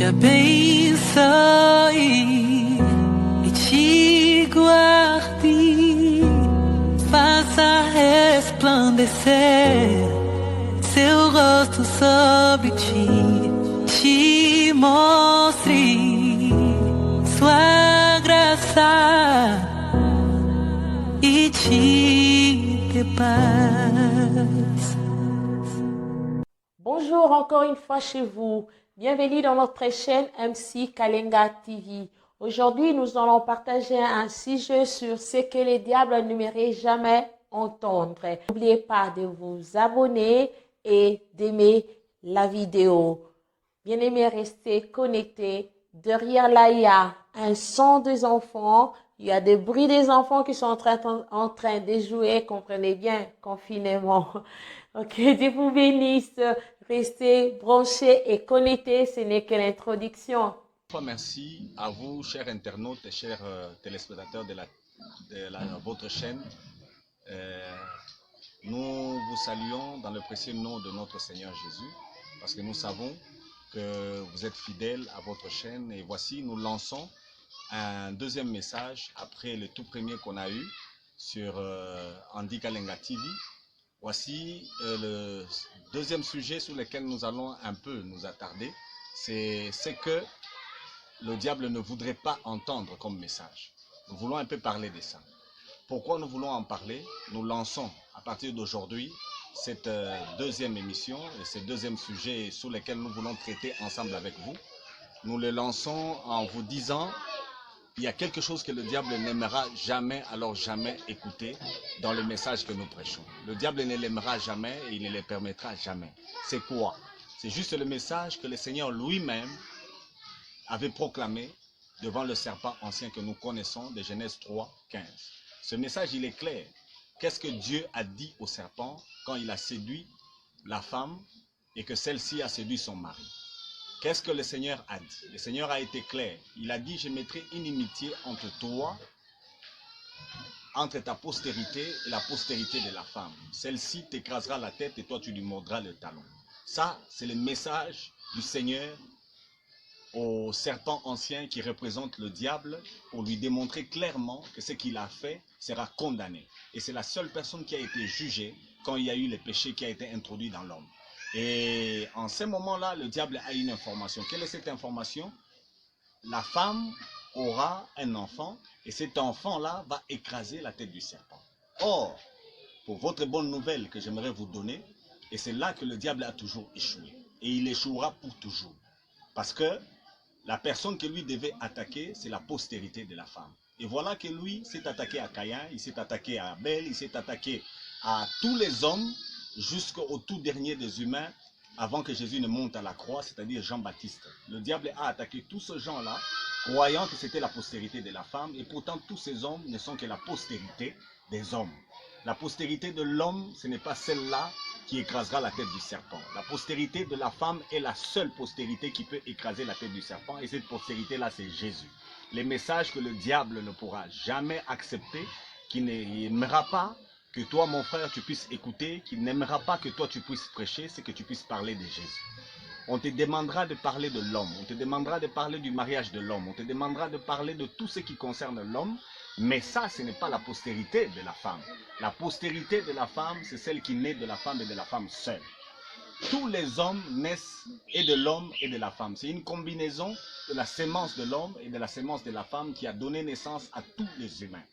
te abençoe e te guarde, faça resplandecer seu rosto sobre ti, te mostre sua graça e te dê paz. Bonjour encore une fois chez vous. Bienvenue dans notre chaîne MC Kalenga TV. Aujourd'hui, nous allons partager un sujet sur ce que les diables n'aimeraient jamais entendre. N'oubliez pas de vous abonner et d'aimer la vidéo. Bien-aimés, restez connectés. Derrière là, il y a un son des enfants. Il y a des bruits des enfants qui sont en train de jouer. Comprenez bien, confinement. Ok, Dieu vous bénisse. Restez branchés et connectés. Ce n'est que l'introduction. Merci à vous, chers internautes et chers téléspectateurs de votre chaîne. Nous vous saluons dans le précieux nom de notre Seigneur Jésus, parce que nous savons que vous êtes fidèles à votre chaîne. Et voici, nous lançons un deuxième message après le tout premier qu'on a eu sur Andy Kalenga TV. Voici le deuxième sujet sur lequel nous allons un peu nous attarder. C'est ce que le diable ne voudrait pas entendre comme message. Nous voulons un peu parler de ça. Pourquoi nous voulons en parler? Nous lançons à partir d'aujourd'hui cette deuxième émission et ce deuxième sujet sur lequel nous voulons traiter ensemble avec vous. Nous le lançons en vous disant: il y a quelque chose que le diable n'aimera jamais, alors jamais écouter dans le message que nous prêchons. Le diable ne l'aimera jamais et il ne le permettra jamais. C'est quoi? C'est juste le message que le Seigneur lui-même avait proclamé devant le serpent ancien que nous connaissons de Genèse 3, 15. Ce message, il est clair. Qu'est-ce que Dieu a dit au serpent quand il a séduit la femme et que celle-ci a séduit son mari? Qu'est-ce que le Seigneur a dit? Le Seigneur a été clair. Il a dit: je mettrai une inimitié entre toi, entre ta postérité et la postérité de la femme. Celle-ci t'écrasera la tête et toi tu lui mordras le talon. Ça, c'est le message du Seigneur au serpent ancien qui représente le diable, pour lui démontrer clairement que ce qu'il a fait sera condamné. Et c'est la seule personne qui a été jugée quand il y a eu le péché qui a été introduit dans l'homme. Et en ce moment-là, le diable a une information. Quelle est cette information? La femme aura un enfant et cet enfant-là va écraser la tête du serpent. Or, pour votre bonne nouvelle que j'aimerais vous donner, et c'est là que le diable a toujours échoué. Et il échouera pour toujours. Parce que la personne que lui devait attaquer, c'est la postérité de la femme. Et voilà que lui s'est attaqué à Caïn, il s'est attaqué à Abel, il s'est attaqué à tous les hommes, jusqu'au tout dernier des humains, avant que Jésus ne monte à la croix, c'est-à-dire Jean-Baptiste. Le diable a attaqué tous ces gens-là, croyant que c'était la postérité de la femme, et pourtant tous ces hommes ne sont que la postérité des hommes. La postérité de l'homme, ce n'est pas celle-là qui écrasera la tête du serpent. La postérité de la femme est la seule postérité qui peut écraser la tête du serpent, et cette postérité-là, c'est Jésus. Les messages que le diable ne pourra jamais accepter, qui n'aimera pas que toi, mon frère, tu puisses écouter, qui n'aimera pas que toi, tu puisses prêcher, c'est que tu puisses parler de Jésus. On te demandera de parler de l'homme, on te demandera de parler du mariage de l'homme, on te demandera de parler de tout ce qui concerne l'homme, mais ça, ce n'est pas la postérité de la femme. La postérité de la femme, c'est celle qui naît de la femme et de la femme seule. Tous les hommes naissent et de l'homme et de la femme. C'est une combinaison de la sémence de l'homme et de la sémence de la femme qui a donné naissance à tous les humains.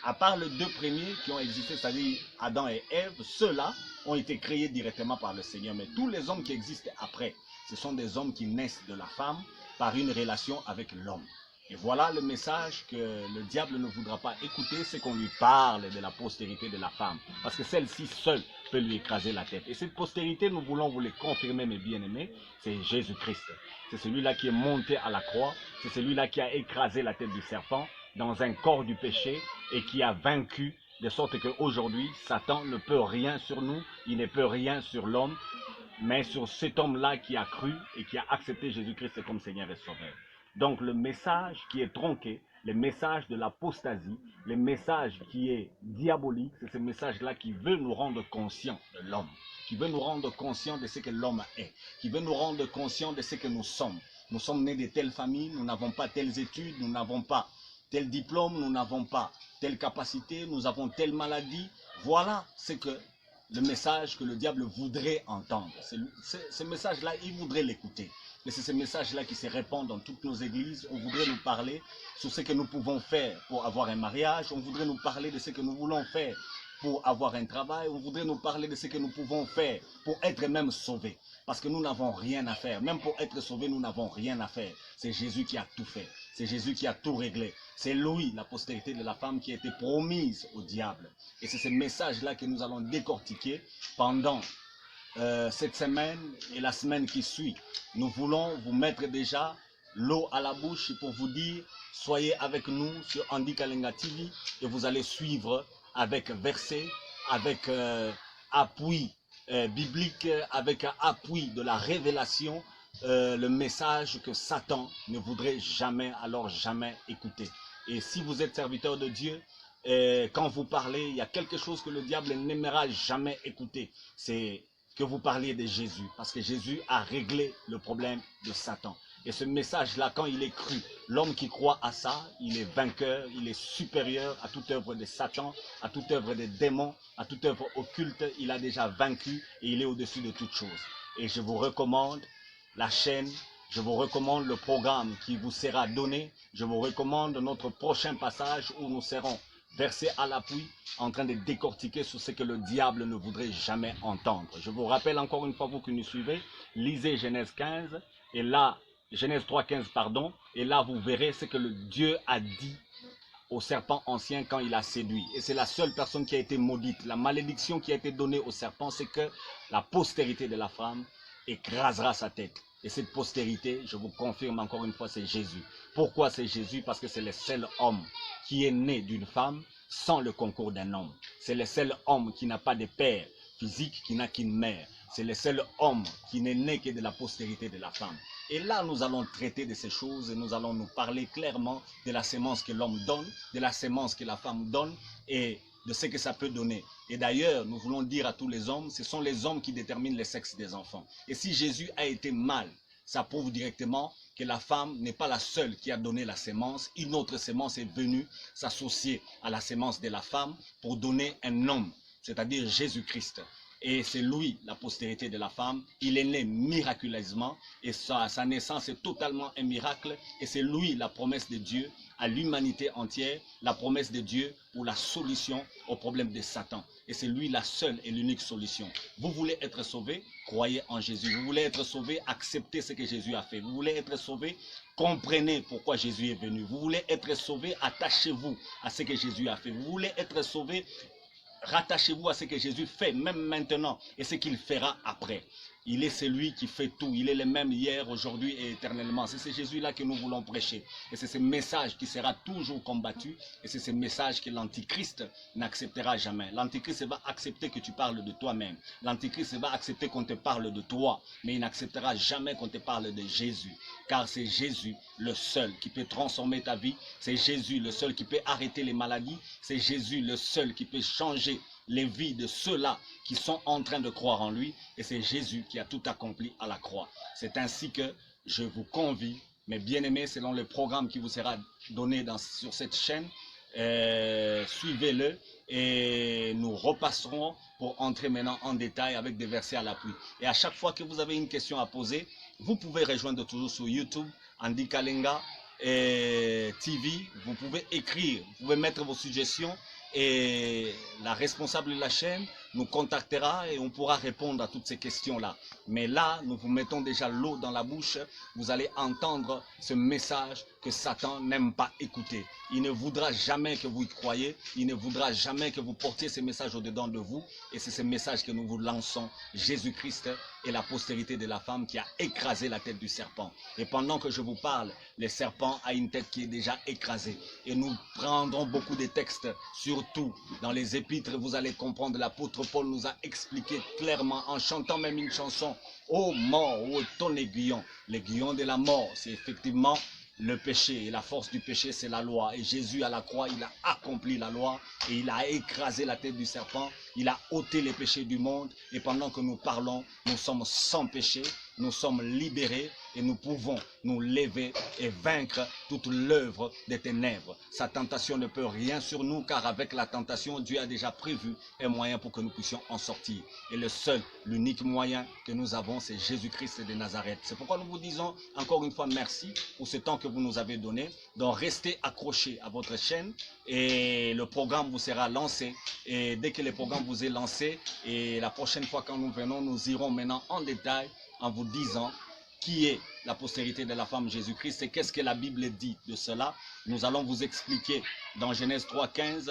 À part les deux premiers qui ont existé, c'est-à-dire Adam et Ève, ceux-là ont été créés directement par le Seigneur. Mais tous les hommes qui existent après, ce sont des hommes qui naissent de la femme par une relation avec l'homme. Et voilà le message que le diable ne voudra pas écouter, c'est qu'on lui parle de la postérité de la femme. Parce que celle-ci seule peut lui écraser la tête. Et cette postérité, nous voulons vous le confirmer, mes bien-aimés, c'est Jésus-Christ. C'est celui-là qui est monté à la croix, c'est celui-là qui a écrasé la tête du serpent dans un corps du péché et qui a vaincu, de sorte qu'aujourd'hui, Satan ne peut rien sur nous, il ne peut rien sur l'homme, mais sur cet homme-là qui a cru et qui a accepté Jésus-Christ comme Seigneur et Sauveur. Donc le message qui est tronqué, le message de l'apostasie, le message qui est diabolique, c'est ce message-là qui veut nous rendre conscients de l'homme, qui veut nous rendre conscients de ce que l'homme est, qui veut nous rendre conscients de ce que nous sommes, nous sommes nés de telle famille, nous n'avons pas telles études, nous n'avons pas tel diplôme, nous n'avons pas telle capacité, nous avons telle maladie. Voilà ce que le message que le diable voudrait entendre. Ce message-là, il voudrait l'écouter. Mais c'est ce message-là qui se répand dans toutes nos églises. On voudrait nous parler sur ce que nous pouvons faire pour avoir un mariage. On voudrait nous parler de ce que nous voulons faire pour avoir un travail. On voudrait nous parler de ce que nous pouvons faire pour être même sauvés. Parce que nous n'avons rien à faire. Même pour être sauvés, nous n'avons rien à faire. C'est Jésus qui a tout fait. C'est Jésus qui a tout réglé. C'est lui, la postérité de la femme, qui a été promise au diable. Et c'est ce message-là que nous allons décortiquer pendant cette semaine et la semaine qui suit. Nous voulons vous mettre déjà l'eau à la bouche pour vous dire, soyez avec nous sur Andy Kalenga TV et vous allez suivre avec verset, avec appui biblique, avec appui de la révélation, le message que Satan ne voudrait jamais, alors jamais écouter. Et si vous êtes serviteur de Dieu, quand vous parlez, il y a quelque chose que le diable n'aimera jamais écouter. C'est que vous parliez de Jésus, parce que Jésus a réglé le problème de Satan. Et ce message-là, quand il est cru, l'homme qui croit à ça, il est vainqueur, il est supérieur à toute œuvre de Satan, à toute œuvre des démons, à toute œuvre occulte. Il a déjà vaincu et il est au-dessus de toutes choses. Et je vous recommande la chaîne, je vous recommande le programme qui vous sera donné, je vous recommande notre prochain passage où nous serons versés à l'appui, en train de décortiquer sur ce que le diable ne voudrait jamais entendre. Je vous rappelle encore une fois, vous qui nous suivez, lisez Genèse 15, et là, Genèse 3,15, pardon, et là vous verrez ce que le Dieu a dit au serpent ancien quand il a séduit. Et c'est la seule personne qui a été maudite. La malédiction qui a été donnée au serpent, c'est que la postérité de la femme écrasera sa tête. Et cette postérité, je vous confirme encore une fois, c'est Jésus. Pourquoi c'est Jésus? Parce que c'est le seul homme qui est né d'une femme sans le concours d'un homme. C'est le seul homme qui n'a pas de père physique, qui n'a qu'une mère. C'est le seul homme qui n'est né que de la postérité de la femme. Et là, nous allons traiter de ces choses et nous allons nous parler clairement de la sémence que l'homme donne, de la sémence que la femme donne et de ce que ça peut donner. Et d'ailleurs, nous voulons dire à tous les hommes, ce sont les hommes qui déterminent le sexe des enfants. Et si Jésus a été mâle, ça prouve directement que la femme n'est pas la seule qui a donné la sémence. Une autre sémence est venue s'associer à la sémence de la femme pour donner un homme, c'est-à-dire Jésus-Christ. Et c'est lui, la postérité de la femme. Il est né miraculeusement et sa naissance est totalement un miracle. Et c'est lui, la promesse de Dieu à l'humanité entière, la promesse de Dieu pour la solution au problème de Satan. Et c'est lui la seule et l'unique solution. Vous voulez être sauvé, croyez en Jésus. Vous voulez être sauvé, acceptez ce que Jésus a fait. Vous voulez être sauvé, comprenez pourquoi Jésus est venu. Vous voulez être sauvé, attachez-vous à ce que Jésus a fait. Vous voulez être sauvé, rattachez-vous à ce que Jésus fait, même maintenant, et ce qu'il fera après. Il est celui qui fait tout. Il est le même hier, aujourd'hui et éternellement. C'est ce Jésus-là que nous voulons prêcher. Et c'est ce message qui sera toujours combattu. Et c'est ce message que l'Antichrist n'acceptera jamais. L'Antichrist va accepter que tu parles de toi-même. L'Antichrist va accepter qu'on te parle de toi. Mais il n'acceptera jamais qu'on te parle de Jésus. Car c'est Jésus le seul qui peut transformer ta vie. C'est Jésus le seul qui peut arrêter les maladies. C'est Jésus le seul qui peut changer les vies de ceux-là qui sont en train de croire en lui. Et c'est Jésus qui a tout accompli à la croix. C'est ainsi que je vous convie, mes bien-aimés, selon le programme qui vous sera donné sur cette chaîne, suivez-le et nous repasserons pour entrer maintenant en détail avec des versets à l'appui. Et à chaque fois que vous avez une question à poser, vous pouvez rejoindre toujours sur YouTube, Andy Kalenga TV. Vous pouvez écrire, vous pouvez mettre vos suggestions et la responsable de la chaîne nous contactera et on pourra répondre à toutes ces questions-là. Mais là, nous vous mettons déjà l'eau dans la bouche. Vous allez entendre ce message que Satan n'aime pas écouter. Il ne voudra jamais que vous y croyiez. Il ne voudra jamais que vous portiez ce message au-dedans de vous. Et c'est ce message que nous vous lançons. Jésus-Christ est la postérité de la femme qui a écrasé la tête du serpent. Et pendant que je vous parle, le serpent a une tête qui est déjà écrasée. Et nous prendrons beaucoup de textes, surtout dans les épîtres. Vous allez comprendre, l'apôtre Paul nous a expliqué clairement, en chantant même une chanson, « Ô mort, ô ton aiguillon ». L'aiguillon de la mort, c'est effectivement le péché. Et la force du péché, c'est la loi. Et Jésus, à la croix, il a accompli la loi. Et il a écrasé la tête du serpent. Il a ôté les péchés du monde. Et pendant que nous parlons, nous sommes sans péché. nous sommes libérés et nous pouvons nous lever et vaincre toute l'œuvre des ténèbres. Sa tentation ne peut rien sur nous, car avec la tentation, Dieu a déjà prévu un moyen pour que nous puissions en sortir. Et le seul, l'unique moyen que nous avons, c'est Jésus-Christ de Nazareth. C'est pourquoi nous vous disons encore une fois merci pour ce temps que vous nous avez donné. Donc restez accrochés à votre chaîne et le programme vous sera lancé. Et dès que le programme vous est lancé, et la prochaine fois quand nous venons, nous irons maintenant en détail en vous disant qui est la postérité de la femme Jésus-Christ et qu'est-ce que la Bible dit de cela. Nous allons vous expliquer dans Genèse 3,15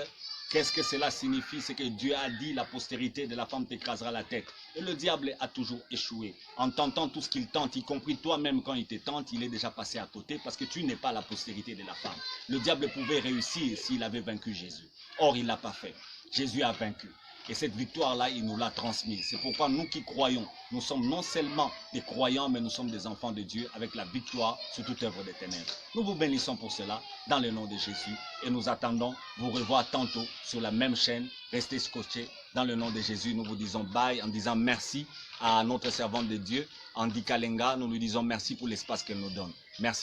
qu'est-ce que cela signifie. C'est que Dieu a dit la postérité de la femme t'écrasera la tête. Et le diable a toujours échoué. En tentant tout ce qu'il tente, y compris toi-même quand il te tente, il est déjà passé à côté parce que tu n'es pas la postérité de la femme. Le diable pouvait réussir s'il avait vaincu Jésus. Or, il ne l'a pas fait. Jésus a vaincu. Et cette victoire-là, il nous l'a transmise. C'est pourquoi nous qui croyons, nous sommes non seulement des croyants, mais nous sommes des enfants de Dieu avec la victoire sur toute œuvre des ténèbres. Nous vous bénissons pour cela, dans le nom de Jésus. Et nous attendons vous revoir tantôt sur la même chaîne. Restez scotchés. Dans le nom de Jésus, nous vous disons bye en disant merci à notre servante de Dieu, Andy Kalenga. Nous lui disons merci pour l'espace qu'elle nous donne. Merci.